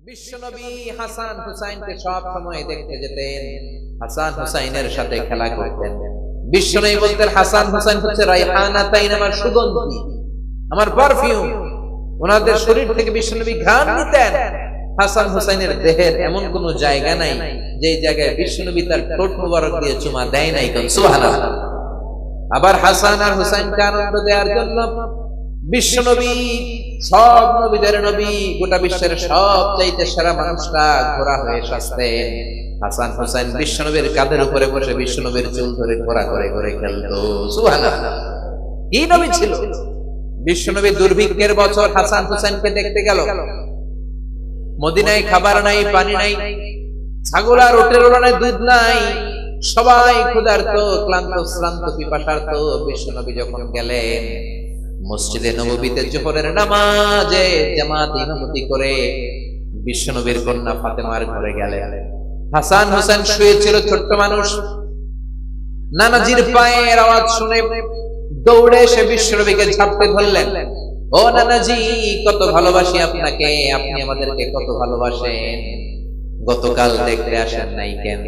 বিশ্বনবী হাসান হুসাইনকে সব সময় দেখতে যেতেন, হাসান হুসাইনের সাথে খেলা করতেন। বিশ্বনবী বলতেন হাসান হুসাইন হচ্ছে রাইহানাতাইন, আমার সুগন্ধি, আমার পারফিউম। ওনাদের শরীর থেকে বিশ্বনবী ঘ্রাণ নিতেন। হাসান হুসাইনের দেহের এমন কোন জায়গা নাই যে জায়গায় বিশ্বনবী তার ঠোঁট মুবারক দিয়ে চুমা দেয় নাই। সুবহানাল্লাহ। আবার হাসান আর হুসাইনকে আনন্দ দেওয়ার জন্য বিশ্বনবী সব নবীদের নবী, গোটা বিশ্বের সব চাইতে সেরা মানুষটা ঘোড়া হয়ে সাজতেন। হাসান হুসাইন বিশ্বনবীর কাঁধের উপরে বসে বিশ্বনবীর চুল ধরে ঘোড়া করে করে খেলতো। সুবহানাল্লাহ। কি নবী ছিল! বিশ্বনবী দুর্ভিক্ষের বছর হাসান হুসাইনকে দেখতে গেল। মদিনায় খাবার নাই, পানি নাই, ছাগল আর উটের ওড়ানায় দুধ নাই, সবাই ক্ষুধার্ত, ক্লান্ত, শ্রান্ত, পিপাসার্ত। বিশ্বনবী যখন গেলেন মসজিদে নববীতে জোহরের নামাজে জামাত ইমামতি করে বিশ্বনবীর কন্যা ফাতেমার ঘরে গেলেন। হাসান হুসাইন শুয়েছিল, ছোট্ট মানুষ। নানাজির পায়ের আওয়াজ শুনে দৌড়ে এসে বিশ্বনবীকে ঝাপটে ধরলেন। ও নানাজি, কত ভালোবাসি আপনাকে, আপনি আমাদেরকে কত ভালোবাসেন। গতকাল দেখতে আসেন নাই কেন?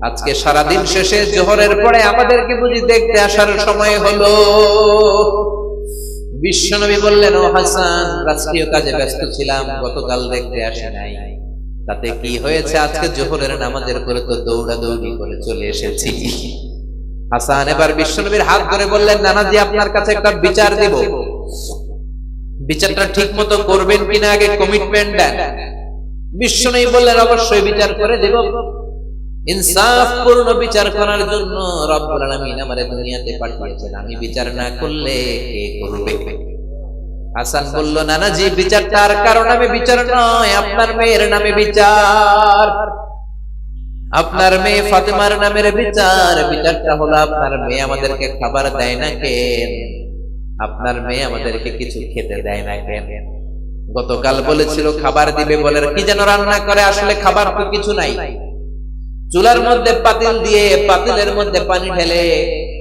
আজকে সারাদিন শেষে জোহরের পরে আমাদেরকে বুঝি দেখতে আসার সময় হলো? বিশ্বনবী বললেন, ও হাসান, রাষ্ট্রীয় কাজে ব্যস্ত ছিলাম, গতকাল দেখতে আসে নাই। তাতে কি হয়েছে? আজকে জোহরের নামাজের পরে তো দৌড়াদৌড়ি করে চলে এসেছি। হাসান এবার বিশ্বনবীর হাত ধরে বললেন, নানাজি, আপনার কাছে একটা বিচার দেব, বিচারটা ঠিক মতো করবেন কিনা আগে কমিটমেন্ট দেন। বিশ্বনবী বললেন, অবশ্যই বিচার করে দেব। ইনসাফপূর্ণ বিচার করার জন্য রব্বুল আলামিন আমারে দুনিয়াতে পাঠিয়েছেন, আমি বিচার না করলে কে করবে? হাসান বলল, নানাজি, বিচারটা আর কারণ নামে বিচার নয়, আপনার মেয়ের নামে বিচার, আপনার মেয়ে ফাতেমার নামের বিচার। বিচারটা হলো আপনার মেয়ে আমাদেরকে খাবার দেয় না কেন? আপনার মেয়ে আমাদেরকে কিছু খেতে দেয় না কেন? গতকাল বলেছিল খাবার দিবে, বলে কি যেন রান্না করে, আসলে খাবার তো কিছু নাই। চুলার মধ্যে পাতিল দিয়ে পাতিলের মধ্যে পানি ঢেলে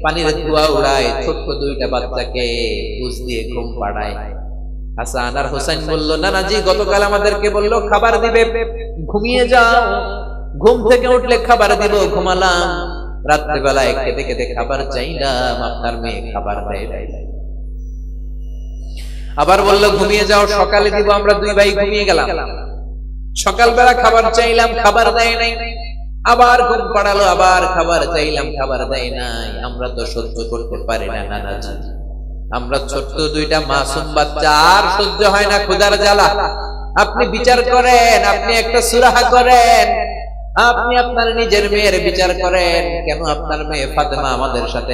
পানির ধোঁয়া উড়ায়, ছোট্ট দুইটা বাচ্চাকে বুঝ দিয়ে ঘুম পাড়ায়। হাসান আর হুসাইন বলল, নানাজি, গতকাল আমাদেরকে বললো খাবার দিবে, ঘুমিয়ে যাও, ঘুম থেকে উঠলে খাবার দিব, ঘুমালাম। রাত্রিবেলায় খেতে খেতে খাবার চাইলাম, আপনার মেয়ে খাবার দেয় নাই। আবার বললো ঘুমিয়ে যাও, সকালে দিব, আমরা দুই ভাই ঘুমিয়ে গেলাম। সকালবেলা খাবার চাইলাম, খাবার দেয় নাই। আবার ঘুম পাড়ালো, আবার খাবার চাইলাম, খাবার দেয় নাই। আমরা তো সহ্য করতে পারি না নানাজি, আমরা ছোট্ট দুইটা মাসুম বাচ্চা, আর সহ্য হয় না ক্ষুধার জ্বালা। আপনি বিচার করেন, আপনি একটা সুরাহা করেন, আপনি আপনার নিজের মেয়ের বিচার করেন। কেন আপনার মেয়ে ফাতেমা আমাদের সাথে